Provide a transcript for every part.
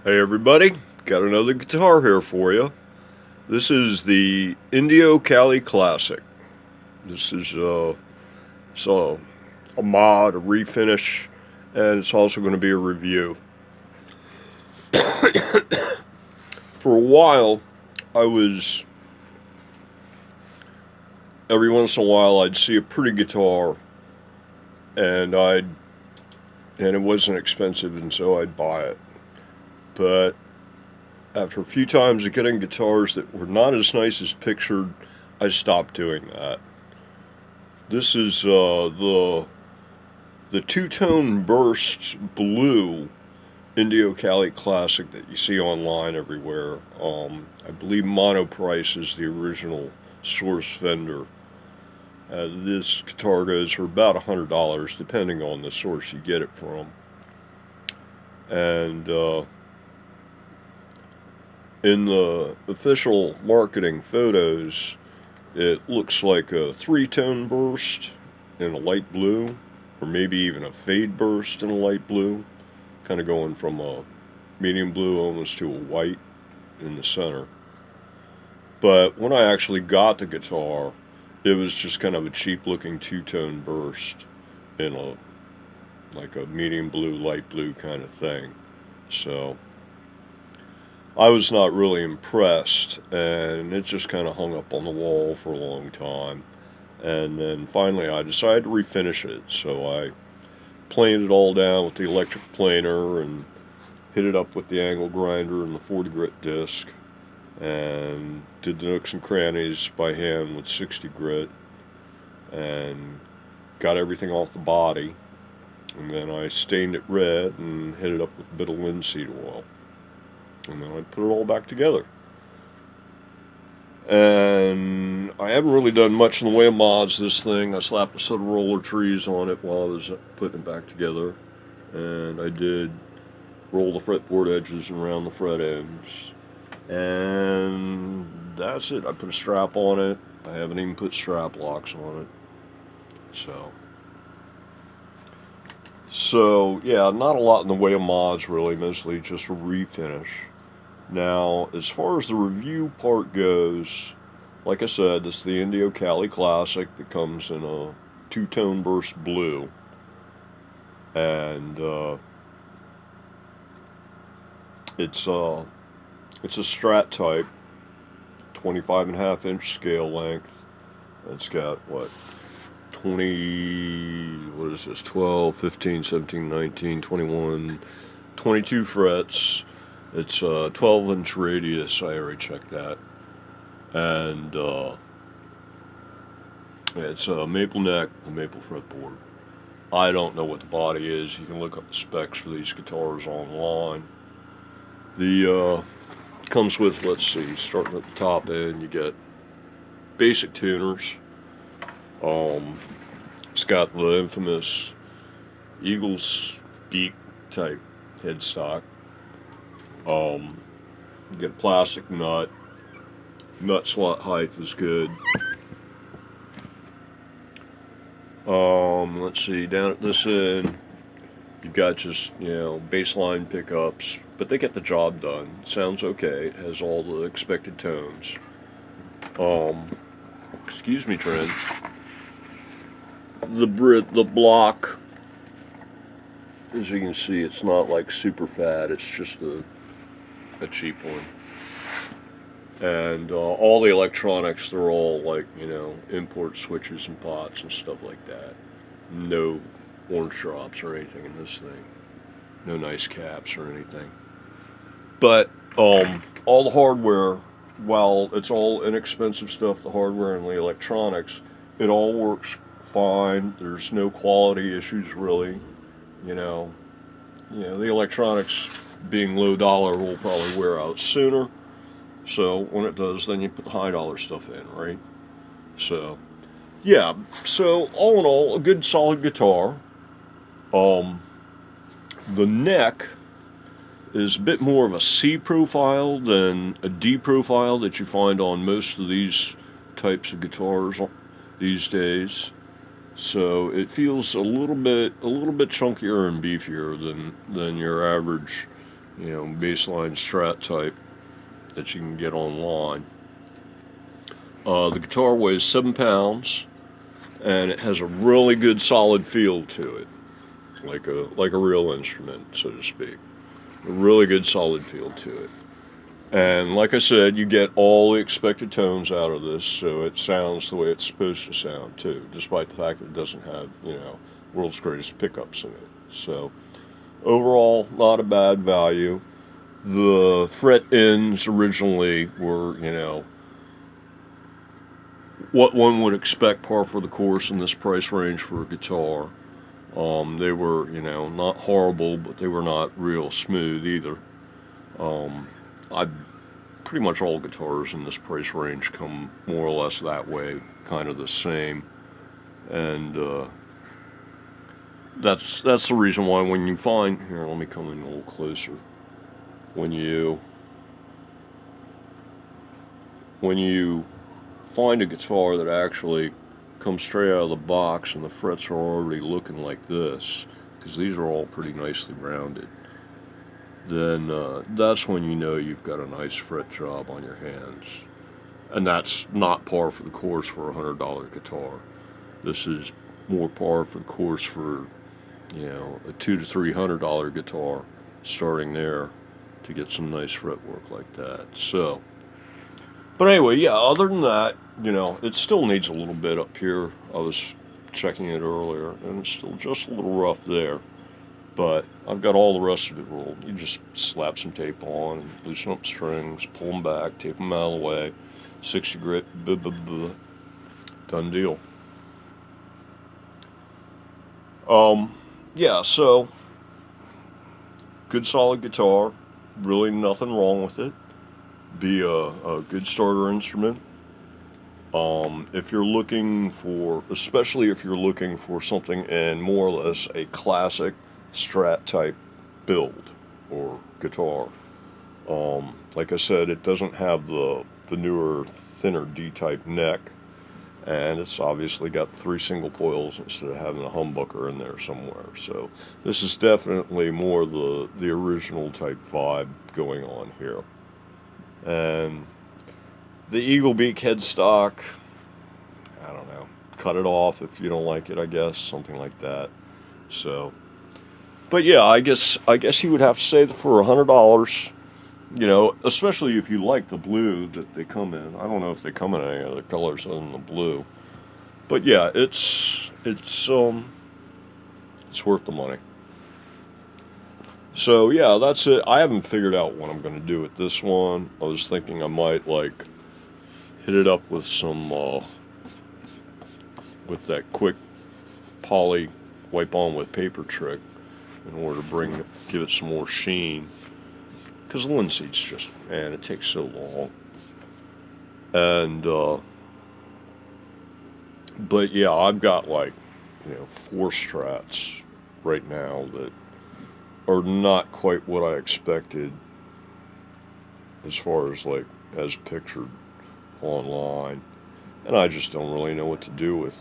Hey everybody, got another guitar here for you. This is the Indio Cali Classic. This is so a mod, a refinish, and it's also going to be a review. For a while, every once in a while I'd see a pretty guitar, and it wasn't expensive, and so I'd buy it. But after a few times of getting guitars that were not as nice as pictured, I stopped doing that. This is the two-tone burst blue Indio Cali Classic that you see online everywhere. I believe Monoprice is the original source vendor. This guitar goes for about $100, depending on the source you get it from. And in the official marketing photos, it looks like a three-tone burst in a light blue, or maybe even a fade burst in a light blue, kind of going from a medium blue almost to a white in the center. But when I actually got the guitar, it was just kind of a cheap-looking two-tone burst in like a medium blue, light blue kind of thing. So I was not really impressed, and it just kind of hung up on the wall for a long time. And then finally I decided to refinish it, so I planed it all down with the electric planer and hit it up with the angle grinder and the 40 grit disc, and did the nooks and crannies by hand with 60 grit, and got everything off the body, and then I stained it red and hit it up with a bit of linseed oil, and then I put it all back together. And I haven't really done much in the way of mods this thing. I slapped a set of roller trees on it while I was putting it back together, and I did roll the fretboard edges around the fret ends, and that's it. I put a strap on it. I haven't even put strap locks on it. So yeah, not a lot in the way of mods really, mostly just a refinish. Now, as far as the review part goes, like I said, this is the Indio Cali Classic that comes in a two-tone burst blue, and it's a strat type, 25.5-inch scale length. It's got what, 12, 15, 17, 19, 21, 22 frets. It's a 12-inch radius. I already checked that. And it's a maple neck, a maple fretboard. I don't know what the body is. You can look up the specs for these guitars online. The comes with, let's see, starting at the top end, you get basic tuners. It's got the infamous Eagle's beak type headstock. You get a plastic nut. Nut slot height is good. Let's see, down at this end, you've got just, baseline pickups, but they get the job done. It sounds okay. It has all the expected tones. Excuse me, Trent. The block, as you can see, it's not like super fat. It's just a cheap one. And all the electronics, they're all like, import switches and pots and stuff like that. No orange drops or anything in this thing. No nice caps or anything. But all the hardware, while it's all inexpensive stuff, the hardware and the electronics, it all works fine. There's no quality issues really. The electronics, being low dollar, will probably wear out sooner. So when it does, then you put the high dollar stuff in, right? So yeah, so all in all, a good solid guitar. The neck is a bit more of a C profile than a D profile that you find on most of these types of guitars these days. So it feels a little bit chunkier and beefier than your average, you know, baseline strat type that you can get online. The guitar weighs 7 pounds, and it has a really good solid feel to it, like a real instrument, so to speak. A really good solid feel to it. And like I said, you get all the expected tones out of this, so it sounds the way it's supposed to sound too, despite the fact that it doesn't have, you know, world's greatest pickups in it. So overall, not a bad value. The fret ends originally were, you know, what one would expect par for the course in this price range for a guitar. They were, you know, not horrible, but they were not real smooth either. Pretty much all guitars in this price range come more or less that way, kind of the same. And that's the reason why when you find, here, let me come in a little closer. When you find a guitar that actually comes straight out of the box and the frets are already looking like this, because these are all pretty nicely rounded, then that's when you know you've got a nice fret job on your hands. And that's not par for the course for a $100 guitar. This is more par for the course for, you know, a $200 to $300 guitar, starting there to get some nice fretwork like that. So, but anyway, yeah, other than that, you know, it still needs a little bit up here. I was checking it earlier, and it's still just a little rough there. But I've got all the rest of it rolled. You just slap some tape on, and loosen up strings, pull them back, tape them out of the way, 60 grit, done deal. Yeah, so, good solid guitar, really nothing wrong with it. Be a good starter instrument. If you're looking for, especially if you're looking for something in more or less a classic strat type build or guitar. Like I said, it doesn't have the newer, thinner D-type neck, and it's obviously got 3 single coils instead of having a humbucker in there somewhere. So this is definitely more the original type vibe going on here. And the Eagle Beak headstock, I don't know, cut it off if you don't like it, I guess, something like that. So, but yeah, I guess you would have to say that for $100, you know, especially if you like the blue that they come in. I don't know if they come in any other colors other than the blue, but yeah, it's worth the money. So yeah, that's it. I haven't figured out what I'm going to do with this one. I was thinking I might like hit it up with some with that quick poly wipe on with paper trick in order to give it some more sheen, because linseed's just, man, it takes so long. And but yeah, I've got like, you know, 4 strats right now that are not quite what I expected as far as like as pictured online, and I just don't really know what to do with.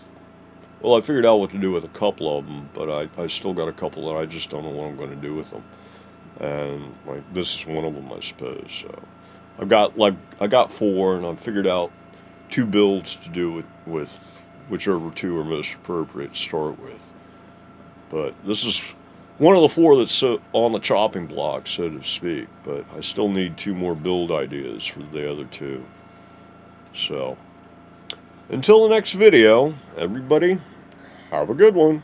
Well, I figured out what to do with a couple of them, but I still got a couple that I just don't know what I'm going to do with them. And like this is one of them, I suppose. So I got 4, and I've figured out 2 builds to do with whichever 2 are most appropriate to start with. But this is one of the 4 that's on the chopping block, so to speak. But I still need 2 more build ideas for the other 2. So, until the next video, everybody, have a good one.